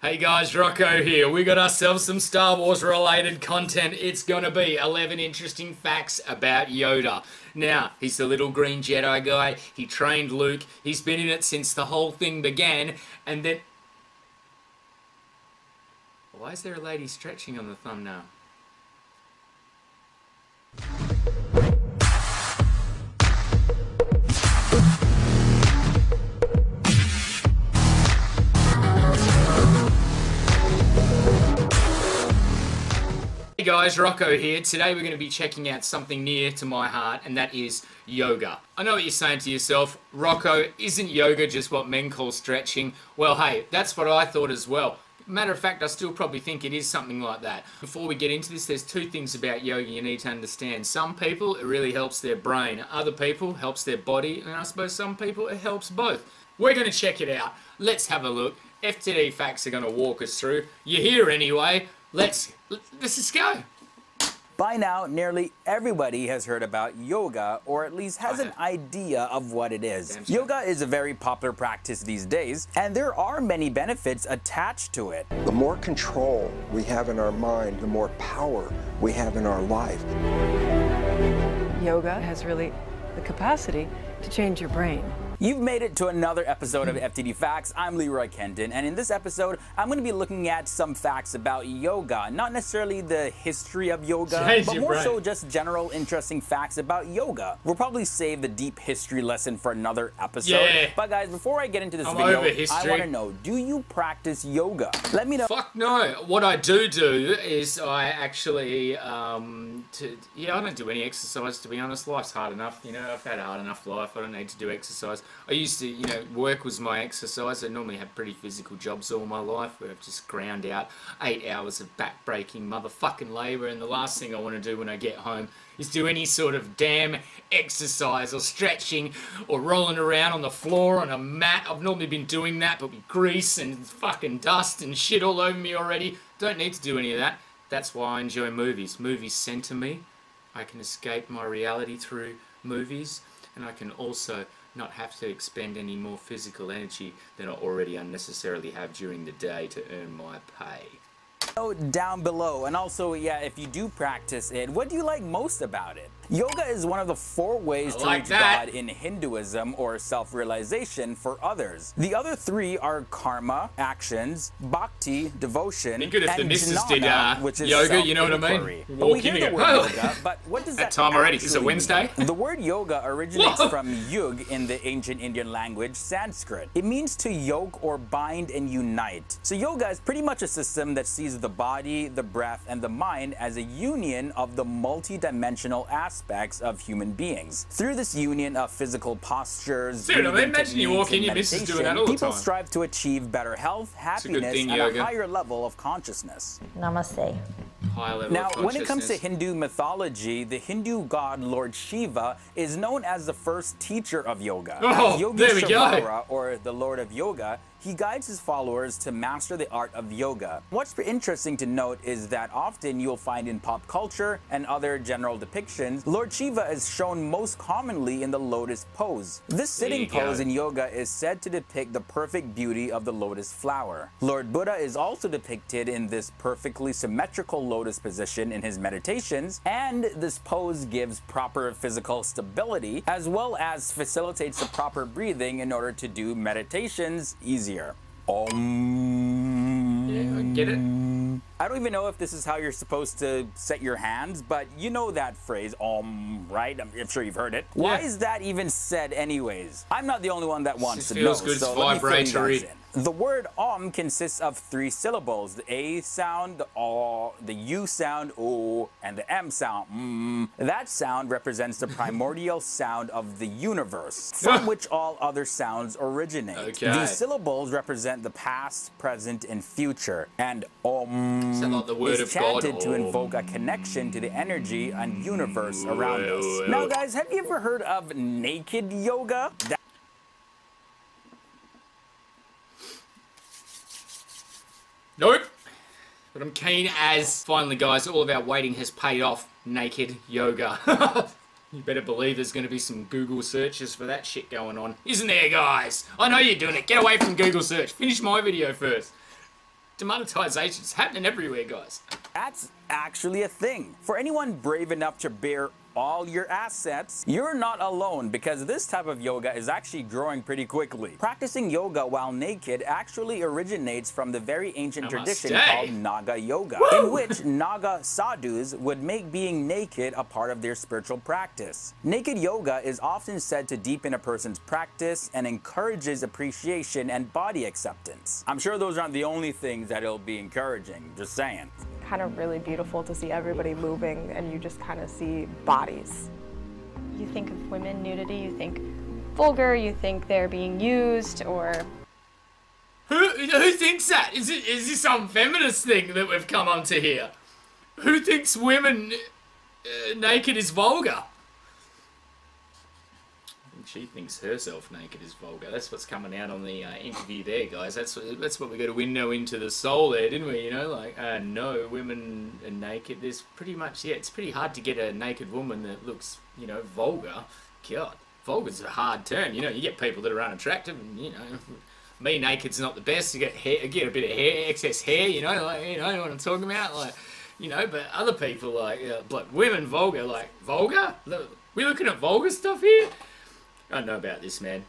Hey guys, Rocco here. We got ourselves some Star Wars related content. It's gonna be 11 interesting facts about Yoda. Now, he's the little green Jedi guy. He trained Luke. He's been in it since the whole thing began. And then... Why is there a lady stretching on the thumbnail? Hey guys, Rocco here. Today we're going to be checking out something near to my heart, and that is yoga. I know what you're saying to yourself, Rocco, isn't yoga just what men call stretching? Well, hey, that's what I thought as well. Matter of fact, I still probably think it is something like that. Before we get into this, there's two things about yoga you need to understand. Some people, it really helps their brain. Other people, it helps their body. And I suppose some people, it helps both. We're going to check it out. Let's have a look. FTD Facts are going to walk us through. You're here anyway. Let's just go. By now, nearly everybody has heard about yoga, or at least has an idea of what it is. Yoga is a very popular practice these days, and there are many benefits attached to it. The more control we have in our mind, the more power we have in our life. Yoga has really the capacity to change your brain. You've made it to another episode of FTD Facts. I'm Leroy Kenton, and in this episode, I'm going to be looking at some facts about yoga. Not necessarily the history of yoga, but more so just general interesting facts about yoga. We'll probably save the deep history lesson for another episode. Yeah. But guys, before I get into this video, I want to know, do you practice yoga? Let me know. Fuck no. What I do is I actually, I don't do any exercise, to be honest. Life's hard enough. You know, I've had a hard enough life. I don't need to do exercise. I used to, work was my exercise. I normally had pretty physical jobs all my life where I've just ground out 8 hours of back-breaking motherfucking labour, and the last thing I want to do when I get home is do any sort of damn exercise or stretching or rolling around on the floor on a mat. I've normally been doing that, but with grease and fucking dust and shit all over me already. Don't need to do any of that. That's why I enjoy movies. Movies center me. I can escape my reality through movies, and I can also not have to expend any more physical energy than I already unnecessarily have during the day to earn my pay. Down below, and also, if you do practice it, what do you like most about it? Yoga is one of the 4 ways to reach God in Hinduism, or self-realization for others. The other 3 are karma, actions, bhakti, devotion, and jnana, which is yoga, you know what I mean? Walk in and go, yoga, but what does that time already? Is it Wednesday? The word yoga originates from yug in the ancient Indian language, Sanskrit. It means to yoke or bind and unite. So yoga is pretty much a system that sees the body, the breath, and the mind as a union of the multi-dimensional aspects of human beings. Through this union of physical postures, imagine you walk in, your missus doing that all the time. People strive to achieve better health, happiness, and a higher level of consciousness. Namaste. Now, when it comes to Hindu mythology, the Hindu god Lord Shiva is known as the first teacher of yoga. As Yogi Shivara, or the Lord of Yoga, he guides his followers to master the art of yoga. What's interesting to note is that often you'll find in pop culture and other general depictions, Lord Shiva is shown most commonly in the lotus pose. This sitting pose in yoga is said to depict the perfect beauty of the lotus flower. Lord Buddha is also depicted in this perfectly symmetrical lotus position in his meditations, and this pose gives proper physical stability as well as facilitates the proper breathing in order to do meditations easier. Om. Yeah, I get it. I don't even know if this is how you're supposed to set your hands, but you know that phrase, Om, right? I'm sure you've heard it. Yeah. Why is that even said anyways? I'm not the only one that wants to know, so let me fill you guys in. The word Om consists of 3 syllables: the A sound, the O, the U sound, O, and the M sound, That sound represents the primordial sound of the universe, from which all other sounds originate. These syllables represent the past, present, and future, and Om is chanted to invoke a connection to the energy and universe around us. Now guys, have you ever heard of naked yoga? Nope. But I'm keen as, finally guys, all of our waiting has paid off. Naked yoga. You better believe there's going to be some Google searches for that shit going on. Isn't there, guys? I know you're doing it. Get away from Google search. Finish my video first. Demonetization's happening everywhere, guys. That's actually a thing. For anyone brave enough to bear all your assets, you're not alone, because this type of yoga is actually growing pretty quickly. Practicing yoga while naked actually originates from the very ancient tradition called Naga yoga, in which Naga sadhus would make being naked a part of their spiritual practice. Naked yoga is often said to deepen a person's practice and encourages appreciation and body acceptance. I'm sure those aren't the only things that it'll be encouraging, just saying. Kind of really beautiful to see everybody moving and you just kind of see bodies. You think of women nudity, you think vulgar, you think they're being used, or... Who thinks that? Is this some feminist thing that we've come onto here? Who thinks women naked is vulgar? She thinks herself naked is vulgar. That's what's coming out on the interview there, guys. That's what we got a window into the soul there, didn't we? You know, like, no, women are naked. There's pretty much, yeah, it's pretty hard to get a naked woman that looks, you know, vulgar. God, vulgar's a hard term. You know, you get people that are unattractive, and, you know, me naked's not the best. You get hair, get a bit of hair, excess hair, you know, like, you know what I'm talking about? Like, you know, but other people, like women vulgar, like, vulgar? We looking at vulgar stuff here? I don't know about this, man.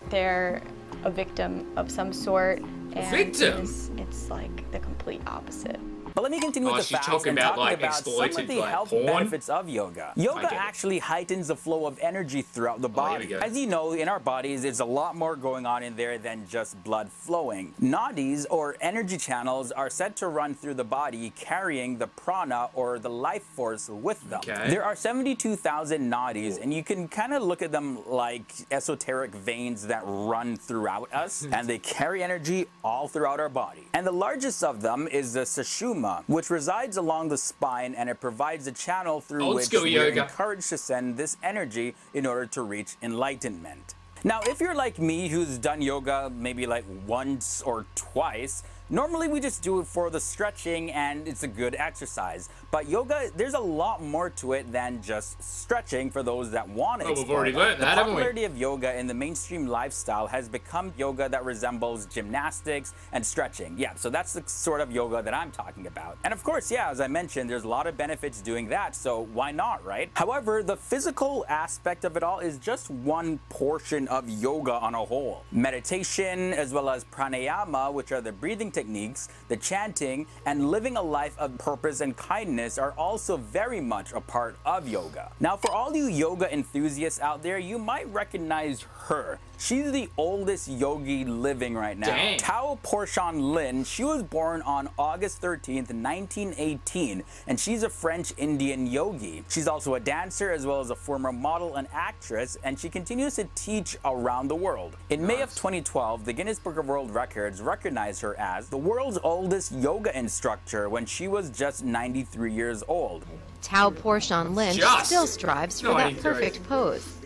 They're a victim of some sort. A victim? It's like the complete opposite. But let me continue with the facts and talking about some of the health benefits of yoga. Yoga actually heightens the flow of energy throughout the body. As you know, in our bodies, there's a lot more going on in there than just blood flowing. Nadis, or energy channels, are said to run through the body, carrying the prana, or the life force, with them. There are 72,000 nadis, and you can kind of look at them like esoteric veins that run throughout us, and they carry energy all throughout our body. And the largest of them is the sushumna, which resides along the spine, and it provides a channel through which we're encouraged to send this energy in order to reach enlightenment. Now, if you're like me, who's done yoga maybe like once or twice, normally we just do it for the stretching and it's a good exercise. But yoga, there's a lot more to it than just stretching for those that want it. Oh, we've already learned that, haven't we? The popularity of yoga in the mainstream lifestyle has become yoga that resembles gymnastics and stretching. Yeah, so that's the sort of yoga that I'm talking about. And of course, yeah, as I mentioned, there's a lot of benefits doing that, so why not, right? However, the physical aspect of it all is just one portion of yoga on a whole. Meditation, as well as pranayama, which are the breathing techniques, the chanting, and living a life of purpose and kindness are also very much a part of yoga. Now, for all you yoga enthusiasts out there, you might recognize her. She's the oldest yogi living right now. Dang. Tao Porchon Lin. She was born on August 13th, 1918, and she's a French-Indian yogi. She's also a dancer, as well as a former model and actress, and she continues to teach around the world. In May of 2012, the Guinness Book of World Records recognized her as the world's oldest yoga instructor when she was just 93 years old. Tao Porchon Lin still strives for that perfect pose.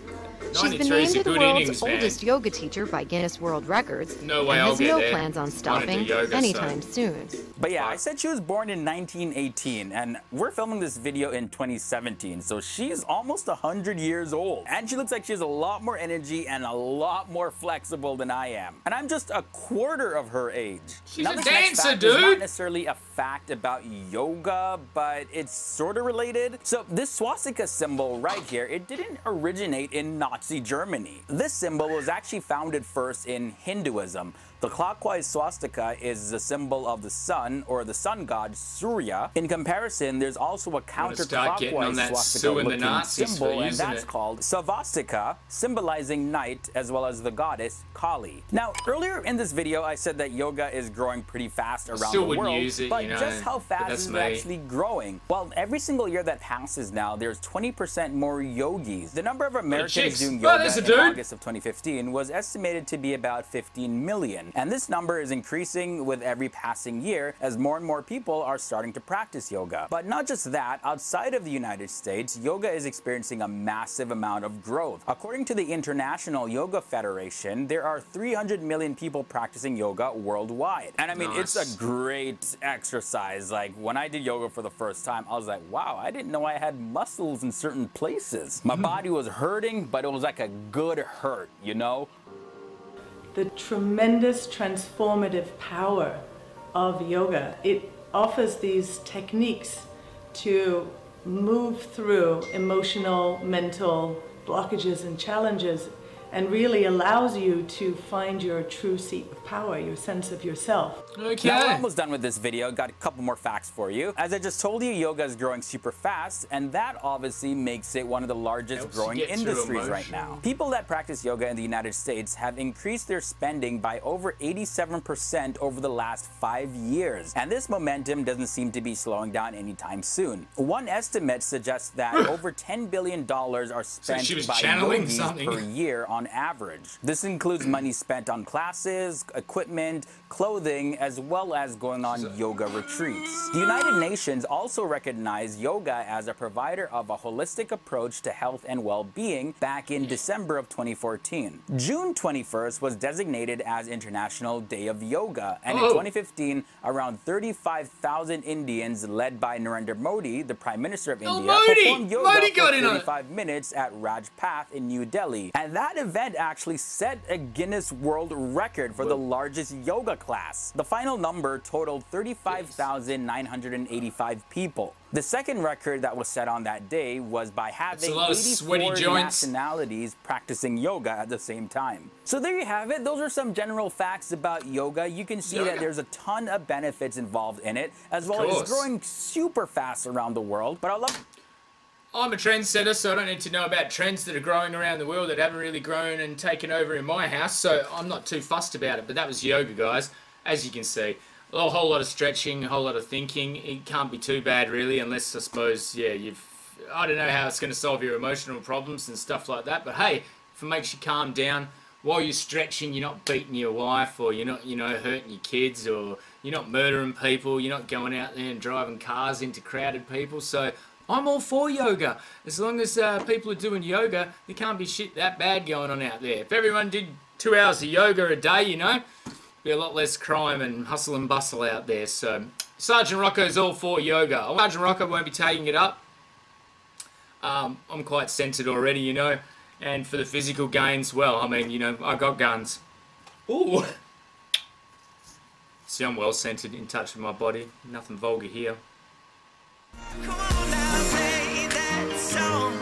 She's been named the world's oldest yoga teacher by Guinness World Records and has no plans on stopping anytime soon. But yeah, I said she was born in 1918, and we're filming this video in 2017, so she's almost 100 years old. And she looks like she has a lot more energy and a lot more flexible than I am. And I'm just a quarter of her age. She's now, a this dancer, next fact dude! is not necessarily a fact about yoga, but it's sort of related. So this swastika symbol right here, it didn't originate in Nazi Germany. This symbol was actually founded first in Hinduism. The clockwise swastika is the symbol of the sun, or the sun god Surya. In comparison, there's also a counterclockwise swastika-looking symbol, and that's called Savastika, symbolizing night, as well as the goddess Kali. Now, earlier in this video, I said that yoga is growing pretty fast around the world, but just how fast is it actually growing? Well, every single year that passes now, there's 20% more yogis. The number of Americans doing yoga in August of 2015 was estimated to be about 15 million. And this number is increasing with every passing year as more and more people are starting to practice yoga. But not just that, outside of the United States, yoga is experiencing a massive amount of growth. According to the International Yoga Federation, there are 300 million people practicing yoga worldwide. And I mean, it's a great exercise. Like, when I did yoga for the first time, I was like, wow, I didn't know I had muscles in certain places. My body was hurting, but it was like a good hurt, you know? The tremendous transformative power of yoga. It offers these techniques to move through emotional, mental blockages and challenges, and really allows you to find your true seat of power, your sense of yourself. Okay. Now we're almost done with this video. Got a couple more facts for you. As I just told you, yoga is growing super fast, and that obviously makes it one of the largest growing industries right now. People that practice yoga in the United States have increased their spending by over 87% over the last 5 years. And this momentum doesn't seem to be slowing down anytime soon. One estimate suggests that over $10 billion are spent by yogis per year on average. This includes money spent on classes, equipment, clothing, as well as going on yoga retreats. The United Nations also recognized yoga as a provider of a holistic approach to health and well-being back in December of 2014. June 21st was designated as International Day of Yoga, and in 2015, around 35,000 Indians led by Narendra Modi, the Prime Minister of India, performed yoga for 35 minutes at Raj Path in New Delhi. And that event actually set a Guinness World Record for the largest yoga class. The final number totaled 35,985 people. The second record that was set on that day was by having 84 nationalities practicing yoga at the same time. So there you have it. Those are some general facts about yoga. You can see that there's a ton of benefits involved in it, as well as growing super fast around the world. But I'm a trendsetter, so I don't need to know about trends that are growing around the world that haven't really grown and taken over in my house, so I'm not too fussed about it. But that was yoga, guys, as you can see. A whole lot of stretching, a whole lot of thinking. It can't be too bad, really, unless, I suppose, I don't know how it's going to solve your emotional problems and stuff like that, but hey, if it makes you calm down, while you're stretching, you're not beating your wife, or you're not, hurting your kids, or you're not murdering people, you're not going out there and driving cars into crowded people, so I'm all for yoga. As long as people are doing yoga, there can't be shit that bad going on out there. If everyone did 2 hours of yoga a day, be a lot less crime and hustle and bustle out there. So Sergeant Rocco's all for yoga. Sergeant Rocco won't be taking it up. I'm quite centered already, and for the physical gains, well, I mean, I got guns. Ooh. See, I'm well centered, in touch with my body. Nothing vulgar here. Come on now, play that song.